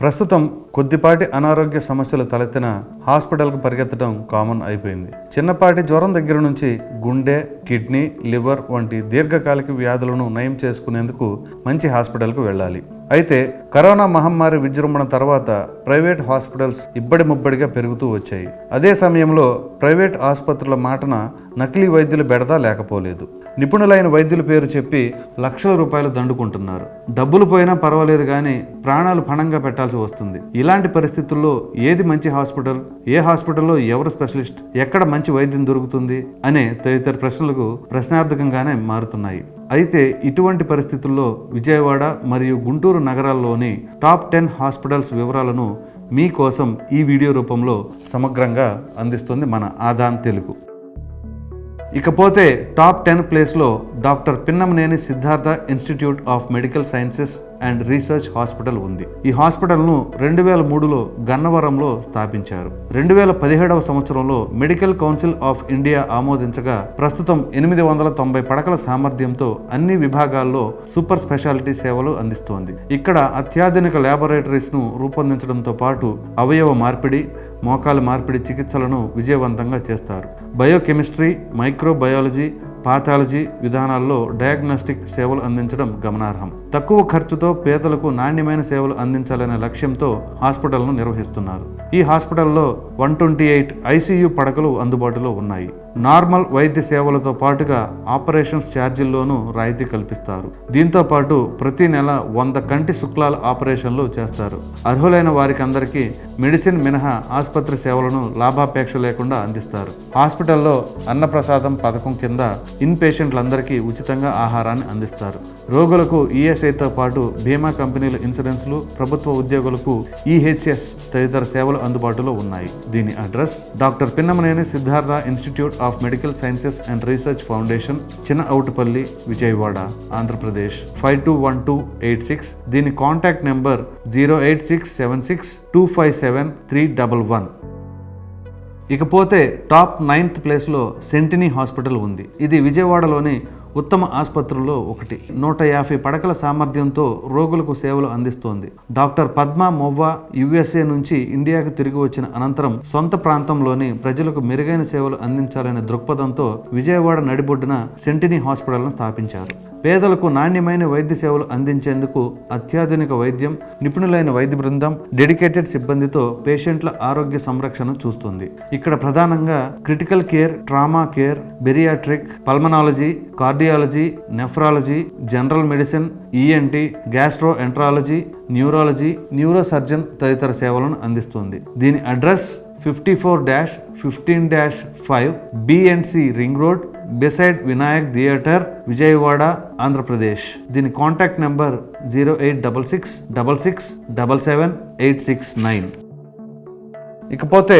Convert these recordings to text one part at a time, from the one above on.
ప్రస్తుతం కొద్దిపాటి అనారోగ్య సమస్యలు తలెత్తిన హాస్పిటల్కు పరిగెత్తడం కామన్ అయిపోయింది. చిన్నపాటి జ్వరం దగ్గర నుంచి గుండె, కిడ్నీ, లివర్ వంటి దీర్ఘకాలిక వ్యాధులను నయం చేసుకునేందుకు మంచి హాస్పిటల్కు వెళ్ళాలి. అయితే కరోనా మహమ్మారి విజృంభణ తర్వాత ప్రైవేట్ హాస్పిటల్స్ ఇబ్బడి ముబ్బడిగా పెరుగుతూ వచ్చాయి. అదే సమయంలో ప్రైవేట్ ఆసుపత్రుల మాటన నకిలీ వైద్యులు బెడదా లేకపోలేదు. నిపుణులైన వైద్యుల పేరు చెప్పి లక్షల రూపాయలు దండుకుంటున్నారు. డబ్బులు పోయినా పర్వాలేదు కానీ ప్రాణాలు పణంగా పెట్టాల్సి వస్తుంది. ఇలాంటి పరిస్థితుల్లో ఏది మంచి హాస్పిటల్, ఏ హాస్పిటల్లో ఎవరు స్పెషలిస్ట్, ఎక్కడ మంచి వైద్యం దొరుకుతుంది అనే తదితర ప్రశ్నలకు ప్రశ్నార్థకంగానే మారుతున్నాయి. అయితే ఇటువంటి పరిస్థితుల్లో విజయవాడ మరియు గుంటూరు నగరాల్లోని టాప్ 10 హాస్పిటల్స్ వివరాలను మీకోసం ఈ వీడియో రూపంలో సమగ్రంగా అందిస్తుంది మన ఆదాన్ తెలుగు. ఇకపోతే టాప్ 10 ప్లేస్లో doctor Pinnamaneni Siddhartha institute of medical sciences and research hospital ఉంది. ఈ హాస్పిటల్ను 2003లో గన్నవరంలో స్థాపించారు. 2017వ సంవత్సరంలో మెడికల్ కౌన్సిల్ ఆఫ్ ఇండియా ఆమోదించగా ప్రస్తుతం 890 పడకల సామర్థ్యంతో అన్ని విభాగాల్లో సూపర్ స్పెషాలిటీ సేవలు అందిస్తోంది. ఇక్కడ అత్యాధునిక ల్యాబొరేటరీస్ ను రూపొందించడంతో పాటు అవయవ మార్పిడి, మోకాలు మార్పిడి చికిత్సలను విజయవంతంగా చేస్తారు. బయోకెమిస్ట్రీ, మైక్రోబయాలజీ, పాథాలజీ విధానాల్లో డయాగ్నోస్టిక్ సేవలు అందించడం గమనార్హం. తక్కువ ఖర్చుతో పేదలకు నాణ్యమైన సేవలు అందించాలనే లక్ష్యంతో హాస్పిటల్ను నిర్వహిస్తున్నారు. ఈ హాస్పిటల్లో 128 ఐసీయూ పడకలు అందుబాటులో ఉన్నాయి. నార్మల్ వైద్య సేవలతో పాటుగా ఆపరేషన్స్ ఛార్జీల్లోనూ రాయితీ కల్పిస్తారు. దీంతో పాటు ప్రతి నెల 100 కంటి శుక్లాల ఆపరేషన్లు చేస్తారు. అర్హులైన వారికి అందరికీ మెడిసిన్ మినహా ఆసుపత్రి సేవలను లాభాపేక్ష లేకుండా అందిస్తారు. హాస్పిటల్లో అన్నప్రసాదం పథకం కింద ఇన్ పేషెంట్లందరికీ ఉచితంగా ఆహారాన్ని అందిస్తారు. రోగులకు ఈఎస్ఐతో పాటు బీమా కంపెనీల ఇన్సూరెన్స్లు, ప్రభుత్వ ఉద్యోగులకు ఈహెచ్ఎస్ తదితర సేవలు అందుబాటులో ఉన్నాయి. దీని address doctor Pinnamaneni Siddhartha institute of medical sciences and research foundation, చిన్న ఔటుపల్లి, విజయవాడ, ఆంధ్రప్రదేశ్ 521286. దీని కాంటాక్ట్ నెంబర్ 08676257311. ఇకపోతే టాప్ 9th ప్లేస్లో సెంటినీ హాస్పిటల్ ఉంది. ఇది విజయవాడలోని ఉత్తమ ఆసుపత్రుల్లో ఒకటి. 150 పడకల సామర్థ్యంతో రోగులకు సేవలు అందిస్తోంది. డాక్టర్ పద్మ మొవ్వా యుఎస్ఏ నుంచి ఇండియాకు తిరిగి వచ్చిన అనంతరం సొంత ప్రాంతంలోని ప్రజలకు మెరుగైన సేవలు అందించాలనే దృక్పథంతో విజయవాడ నడిబొడ్డున సెంటినీ హాస్పిటల్ను స్థాపించారు. పేదలకు నాణ్యమైన వైద్య సేవలు అందించేందుకు అత్యాధునిక వైద్యం, నిపుణులైన వైద్య బృందం, డెడికేటెడ్ సిబ్బందితో పేషెంట్ల ఆరోగ్య సంరక్షణ చూస్తుంది. ఇక్కడ ప్రధానంగా critical care, trauma care, bariatric, pulmonology, cardiology, nephrology, general medicine, ENT, gastroenterology, neurology, neurosurgeon తదితర సేవలను అందిస్తుంది. దీని అడ్రస్ 54-15-5 బిఎండ్సి ring road beside Vinayak theatre, Vijayawada, Andhra Pradesh. దీని కాంటాక్ట్ నెంబర్ 08666777869. ఇకపోతే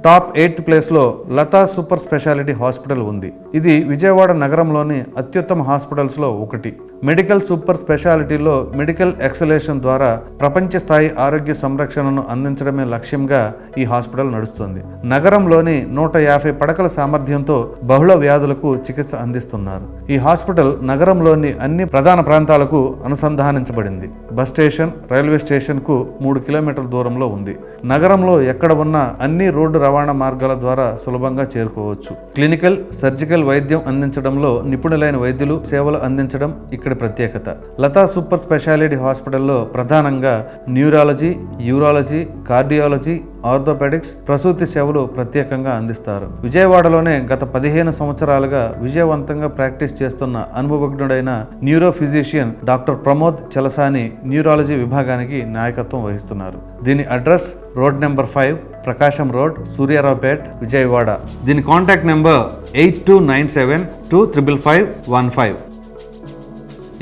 టాప్ 8th ప్లేస్లో లతా సూపర్ స్పెషాలిటీ హాస్పిటల్ ఉంది. ఇది విజయవాడ నగరంలోని అత్యుత్తమ హాస్పిటల్స్లో ఒకటి. మెడికల్ సూపర్ స్పెషాలిటీలో మెడికల్ ఎక్సలేషన్ ద్వారా ప్రపంచ స్థాయి ఆరోగ్య సంరక్షణను అందించడమే లక్ష్యంగా ఈ హాస్పిటల్ నడుస్తుంది. నగరంలోని 150 పడకల సామర్థ్యంతో బహుళ వ్యాధులకు చికిత్స అందిస్తున్నారు. ఈ హాస్పిటల్ నగరంలోని అన్ని ప్రధాన ప్రాంతాలకు అనుసంధానించబడింది. బస్ స్టేషన్, రైల్వే స్టేషన్ కు 3 కిలోమీటర్ల దూరంలో ఉంది. నగరంలో ఎక్కడ ఉన్న అన్ని రోడ్డు రవాణా మార్గాల ద్వారా సులభంగా చేరుకోవచ్చు. క్లినికల్, సర్జికల్ వైద్యం అందించడంలో నిపుణులైన వైద్యులు సేవలు అందించడం ఇక్కడ ప్రత్యేకత. లతా సూపర్ స్పెషాలిటీ హాస్పిటల్లో ప్రధానంగా న్యూరాలజీ, యూరాలజీ, కార్డియాలజీ, ఆర్థోపెడిక్స్, ప్రసూతి సేవలు ప్రత్యేకంగా అందిస్తారు. విజయవాడలోనే గత 15 సంవత్సరాలుగా విజయవంతంగా ప్రాక్టీస్ చేస్తున్న అనుభవజ్ఞుడైన neuro physician doctor Pramod Chalasani neurology విభాగానికి నాయకత్వం వహిస్తున్నారు. దీని address road number 5, Prakasam road, Suryaraopet, Vijayawada. దీని కాంటాక్ట్ నెంబర్ 8297255515.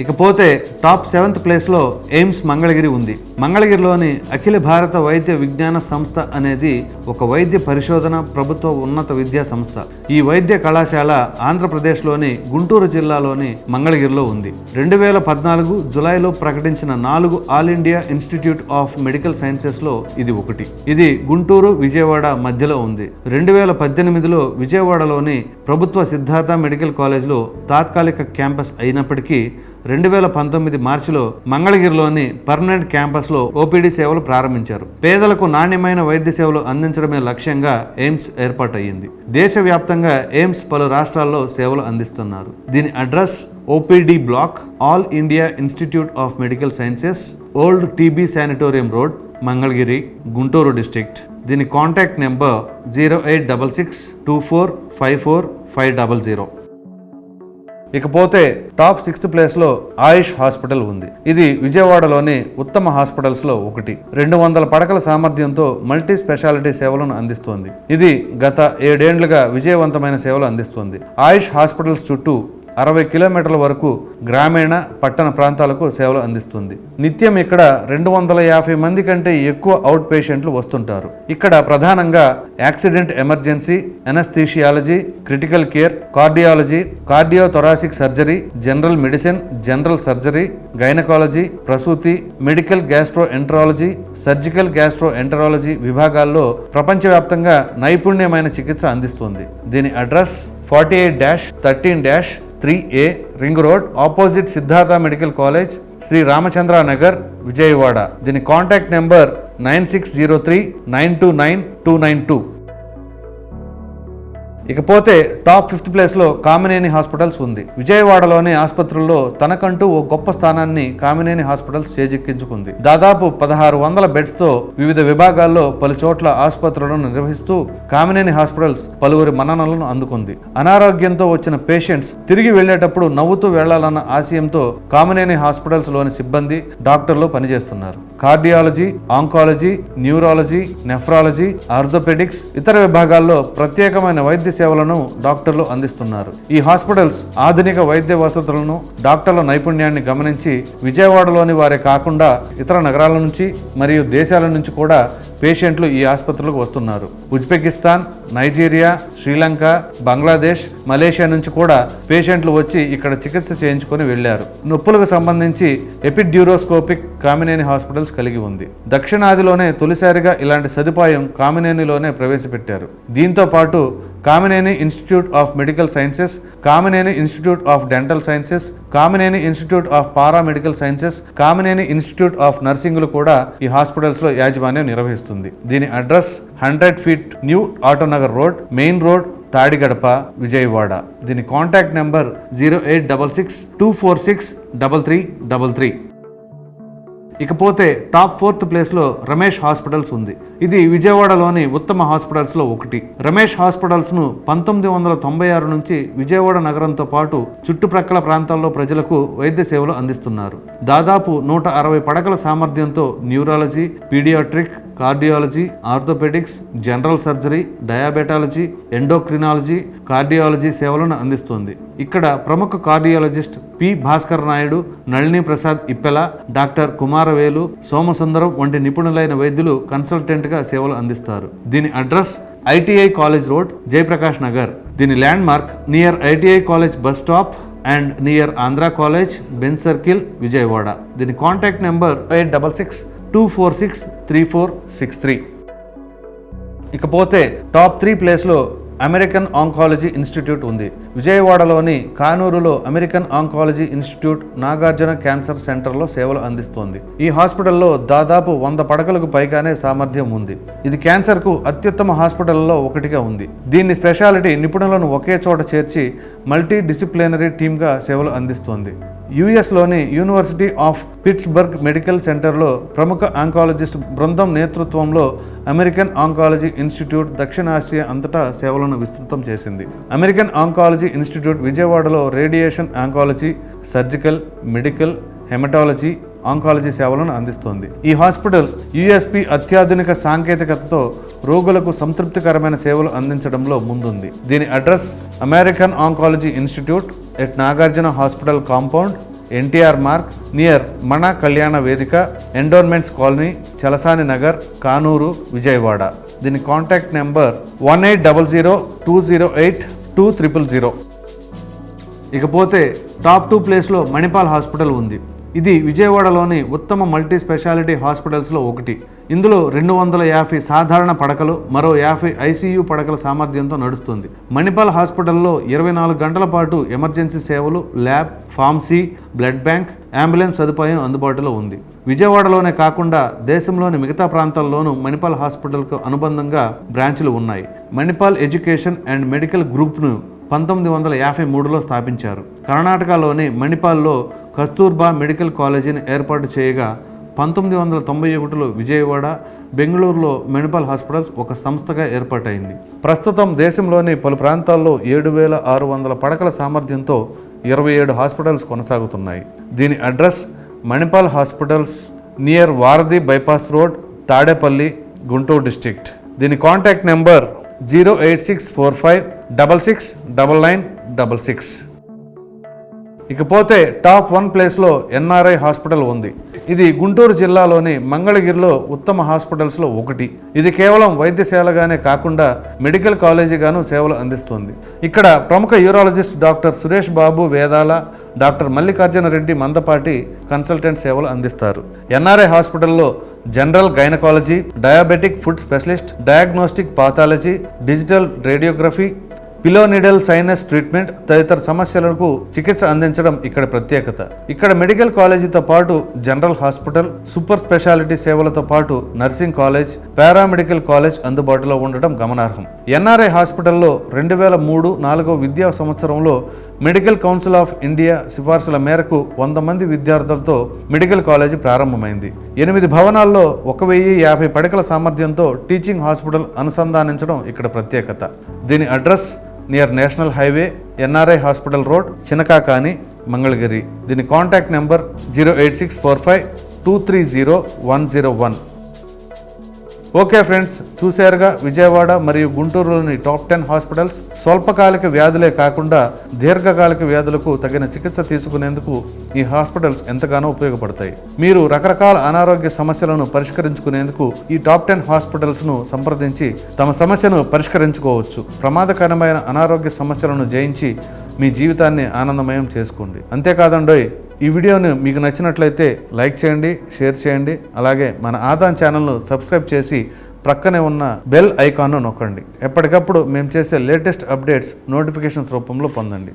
ఇకపోతే టాప్ 7th ప్లేస్లో ఎయిమ్స్ మంగళగిరి ఉంది. మంగళగిరిలోని అఖిల భారత వైద్య విజ్ఞాన సంస్థ అనేది ఒక వైద్య పరిశోధన ప్రభుత్వ ఉన్నత విద్యా సంస్థ. ఈ వైద్య కళాశాల ఆంధ్రప్రదేశ్లోని గుంటూరు జిల్లాలోని మంగళగిరిలో ఉంది. 2014 జులైలో ప్రకటించిన 4 all India institute of medical సైన్సెస్లో ఇది ఒకటి. ఇది గుంటూరు, విజయవాడ మధ్యలో ఉంది. 2018లో విజయవాడలోని ప్రభుత్వ సిద్ధార్థ మెడికల్ కాలేజ్లో తాత్కాలిక క్యాంపస్ అయినప్పటికీ 2019 మార్చిలో మంగళగిరిలోని పర్మనెంట్ క్యాంపస్లో ఓపీడీ సేవలు ప్రారంభించారు. పేదలకు నాణ్యమైన వైద్య సేవలు అందించడమే లక్ష్యంగా ఎయిమ్స్ ఏర్పాటయ్యింది. దేశవ్యాప్తంగా ఎయిమ్స్ పలు రాష్ట్రాల్లో సేవలు అందిస్తున్నారు. దీని address OPD block, all India institute of medical Sciences, old TB sanatorium road, Mangalagiri, Guntur district. దీని కాంటాక్ట్ నెంబర్ 0866245450. ఇకపోతే టాప్ 6th ప్లేస్లో ఆయుష్ హాస్పిటల్ ఉంది. ఇది విజయవాడలోని ఉత్తమ హాస్పిటల్స్లో ఒకటి. 200 పడకల సామర్థ్యంతో మల్టీ స్పెషాలిటీ సేవలను అందిస్తోంది. ఇది గత 7 ఏళ్లుగా విజయవంతమైన సేవలు అందిస్తుంది. ఆయుష్ హాస్పిటల్స్ చుట్టూ 60 కిలోమీటర్ల వరకు గ్రామీణ, పట్టణ ప్రాంతాలకు సేవలు అందిస్తుంది. నిత్యం ఇక్కడ 250 మంది కంటే ఎక్కువ అవుట్ పేషెంట్లు వస్తుంటారు. ఇక్కడ ప్రధానంగా accident emergency, anaesthesiology, critical care, cardiology, cardiothoracic surgery, general medicine, general surgery, gynaecology, ప్రసూతి, medical gastroenterology, surgical gastroenterology విభాగాల్లో ప్రపంచవ్యాప్తంగా నైపుణ్యమైన చికిత్స అందిస్తుంది. దీని address 48-13-3A ring road, opposite Siddhartha medical college, Sri Ramachandra Nagar, Vijayawada. దీని కాంటాక్ట్ నెంబర్ 9603929292. ఇకపోతే టాప్ 5th ప్లేస్లో కామినేని హాస్పిటల్స్ ఉంది. విజయవాడలోని ఆసుపత్రుల్లో తనకంటూ ఓ గొప్ప స్థానాన్ని కామినేని హాస్పిటల్స్ చేజిక్కించుకుంది. దాదాపు 1600 బెడ్స్తో వివిధ విభాగాల్లో పలు చోట్ల ఆసుపత్రులను నిర్వహిస్తూ కామినేని హాస్పిటల్స్ పలువురి మన్ననలను అందుకుంది. అనారోగ్యంతో వచ్చిన పేషెంట్స్ తిరిగి వెళ్లేటప్పుడు నవ్వుతూ వెళ్లాలన్న ఆశయంతో కామినేని హాస్పిటల్స్ లోని సిబ్బంది, డాక్టర్లు పనిచేస్తున్నారు. Cardiology, oncology, neurology, nephrology, orthopaedics, ఇతర విభాగాల్లో ప్రత్యేకమైన వైద్య సేవలను డాక్టర్లు అందిస్తున్నారు. ఈ హాస్పిటల్స్ ఆధునిక వైద్య వసతులను, డాక్టర్ల నైపుణ్యాన్ని గమనించి విజయవాడలోని వారే కాకుండా ఇతర నగరాల నుంచి మరియు దేశాల నుంచి కూడా పేషెంట్లు ఈ ఆసుపత్రులకు వస్తున్నారు. Uzbekistan, Nigeria, Sri Lanka, Bangladesh, Malaysia నుంచి కూడా పేషెంట్లు వచ్చి ఇక్కడ చికిత్స చేయించుకొని వెళ్లారు. నొప్పులకు సంబంధించి ఎపిడ్యూరోస్కోపిక్ కామినేని హాస్పిటల్స్ కలిగి ఉంది. దక్షిణాదిలోనే తొలిసారిగా ఇలాంటి సదుపాయం కామినేనిలోనే ప్రవేశపెట్టారు. దీంతో పాటు Kamineni institute of medical sciences, Kamineni institute of dental sciences, Kamineni institute of paramedical sciences, Kamineni institute of నర్సింగ్లు కూడా ఈ హాస్పిటల్స్ లో యాజమాన్యం నిర్వహిస్తుంది. దీని address 100 feet new Autonagar road, main road, Tadigadapa, Vijayawada. దీని కాంటాక్ట్ నెంబర్ 0866246333. ఇకపోతే టాప్ 4th ప్లేస్లో రమేష్ హాస్పిటల్స్ ఉంది. ఇది విజయవాడలోని ఉత్తమ హాస్పిటల్స్లో ఒకటి. రమేష్ హాస్పిటల్స్ను 1996 నుంచి విజయవాడ నగరంతో పాటు చుట్టుప్రక్కల ప్రాంతాల్లో ప్రజలకు వైద్య సేవలు అందిస్తున్నారు. దాదాపు 160 పడకల సామర్థ్యంతో neurology, paediatric, cardiology, orthopaedics, general surgery, diabetology, endocrinology, cardiology సేవలను అందిస్తుంది. ఇక్కడ ప్రముఖ cardiologist P Bhaskar Naidu, Nalini Prasad Ippela, doctor Kumaravelu, Somasundaram వంటి నిపుణులైన వైద్యులు కన్సల్టెంట్గా సేవలు అందిస్తారు. దీని address ITI college road, Jayaprakash Nagar. దీని landmark near ITI college bus stop and near Andhra college, Benz circle, Vijayawada. దీని కాంటాక్ట్ నెంబర్ 8662463463. ఇకపోతే టాప్ 3 ప్లేస్లో అమెరికన్ ఆంకాలజీ ఇన్స్టిట్యూట్ ఉంది. విజయవాడలోని కానూరులో American oncology institute Nagarjuna cancer సెంటర్లో సేవలు అందిస్తోంది. ఈ హాస్పిటల్లో దాదాపు 100 పడకలకు పైగానే సామర్థ్యం ఉంది. ఇది క్యాన్సర్కు అత్యుత్తమ హాస్పిటల్లో ఒకటిగా ఉంది. దీని స్పెషాలిటీ నిపుణులను ఒకే చోట చేర్చి మల్టీ డిసిప్లినరీ టీమ్గా సేవలు అందిస్తోంది. యుఎస్లోని యూనివర్సిటీ ఆఫ్ పిట్స్బర్గ్ మెడికల్ సెంటర్లో ప్రముఖ ఆంకాలజిస్ట్ బృందం నేతృత్వంలో అమెరికన్ ఆంకాలజీ ఇన్స్టిట్యూట్ దక్షిణాసియా అంతటా సేవలను విస్తృతం చేసింది. అమెరికన్ ఆంకాలజీ ఇన్స్టిట్యూట్ విజయవాడలో radiation oncology, surgical, medical, haematology, oncology సేవలను అందిస్తోంది. ఈ హాస్పిటల్ యుఎస్పి అత్యాధునిక సాంకేతికతతో రోగులకు సంతృప్తికరమైన సేవలు అందించడంలో ముందుంది. దీని address American oncology institute at Nagarjuna hospital compound, NTR mark, near మన కళ్యాణ వేదిక, ఎండోన్మెంట్స్ కాలనీ, చలసాని నగర్, కానూరు, విజయవాడ. దీని కాంటాక్ట్ నెంబర్ 1800208200. ఇకపోతే టాప్ 2 ప్లేస్లో మణిపాల్ హాస్పిటల్ ఉంది. ఇది విజయవాడలోని ఉత్తమ మల్టీ స్పెషాలిటీ హాస్పిటల్స్లో ఒకటి. ఇందులో 250 సాధారణ పడకలు, మరో 50 ఐసీయూ పడకల సామర్థ్యంతో నడుస్తుంది. మణిపాల్ హాస్పిటల్లో 24 గంటల పాటు ఎమర్జెన్సీ సేవలు, lab, pharmacy, blood bank, ambulance సదుపాయం అందుబాటులో ఉంది. విజయవాడలోనే కాకుండా దేశంలోని మిగతా ప్రాంతాల్లోనూ మణిపాల్ హాస్పిటల్కు అనుబంధంగా బ్రాంచ్లు ఉన్నాయి. మణిపాల్ ఎడ్యుకేషన్ అండ్ మెడికల్ గ్రూప్ను 1953లో స్థాపించారు. కర్ణాటకలోని మణిపాల్లో కస్తూర్బా మెడికల్ కాలేజీని ఏర్పాటు చేయగా 1991లో విజయవాడ, బెంగళూరులో మణిపాల్ హాస్పిటల్స్ ఒక సంస్థగా ఏర్పాటైంది. ప్రస్తుతం దేశంలోని పలు ప్రాంతాల్లో 7600 పడకల సామర్థ్యంతో 27 హాస్పిటల్స్ కొనసాగుతున్నాయి. దీని అడ్రస్ మణిపాల్ హాస్పిటల్స్, నియర్ వారధి bypass road, Tadepalli, Guntur district. దీని కాంటాక్ట్ నెంబర్ 08645669966. ఇకపోతే టాప్ 1 ప్లేస్లో ఎన్ఆర్ఐ హాస్పిటల్ ఉంది. ఇది గుంటూరు జిల్లాలోని మంగళగిరిలో ఉత్తమ హాస్పిటల్స్లో ఒకటి. ఇది కేవలం వైద్యశాలగానే కాకుండా మెడికల్ కాలేజీగాను సేవలు అందిస్తుంది. ఇక్కడ ప్రముఖ యూరాలజిస్ట్ డాక్టర్ సురేష్ బాబు వేదాల, డాక్టర్ మల్లికార్జున రెడ్డి మందపాటి కన్సల్టెంట్ సేవలు అందిస్తారు. ఎన్ఆర్ఐ హాస్పిటల్లో general gynaecology, diabetic food specialist, diagnostic pathology, digital radiography, pilonidal sinus treatment తదితర సమస్యలకు చికిత్స అందించడం ఇక్కడ ప్రత్యేకత. ఇక్కడ మెడికల్ కాలేజీతో పాటు జనరల్ హాస్పిటల్, సూపర్ స్పెషాలిటీ సేవలతో పాటు నర్సింగ్ కాలేజ్, పారామెడికల్ కాలేజ్ అందుబాటులో ఉండడం గమనార్హం. ఎన్ఆర్ఐ హాస్పిటల్లో 2003-04 విద్యా సంవత్సరంలో మెడికల్ కౌన్సిల్ ఆఫ్ ఇండియా సిఫార్సుల మేరకు 100 మంది విద్యార్థులతో మెడికల్ కాలేజీ ప్రారంభమైంది. 8 భవనాల్లో 1050 పడకల సామర్థ్యంతో టీచింగ్ హాస్పిటల్ అనుసంధానించడం ఇక్కడ ప్రత్యేకత. దీని address near national highway, NRI hospital road, Chinakakani, Mangalagiri. దీని కాంటాక్ట్ నెంబర్ 08645230101. ఓకే ఫ్రెండ్స్, చూశారుగా విజయవాడ మరియు గుంటూరులోని టాప్ 10 హాస్పిటల్స్. స్వల్పకాలిక వ్యాధులే కాకుండా దీర్ఘకాలిక వ్యాధులకు తగిన చికిత్స తీసుకునేందుకు ఈ హాస్పిటల్స్ ఎంతగానో ఉపయోగపడతాయి. మీరు రకరకాల అనారోగ్య సమస్యలను పరిష్కరించుకునేందుకు ఈ టాప్ 10 హాస్పిటల్స్ను సంప్రదించి తమ సమస్యను పరిష్కరించుకోవచ్చు. ప్రమాదకరమైన అనారోగ్య సమస్యలను జయించి మీ జీవితాన్ని ఆనందమయం చేసుకోండి. అంతేకాదండోయ్, ఈ వీడియోను మీకు నచ్చినట్లయితే లైక్ చేయండి, షేర్ చేయండి. అలాగే మన ఆదాన్ ఛానల్ను సబ్స్క్రైబ్ చేసి ప్రక్కనే ఉన్న బెల్ ఐకాన్ను నొక్కండి. ఎప్పటికప్పుడు మేము చేసే లేటెస్ట్ అప్డేట్స్ నోటిఫికేషన్స్ రూపంలో పొందండి.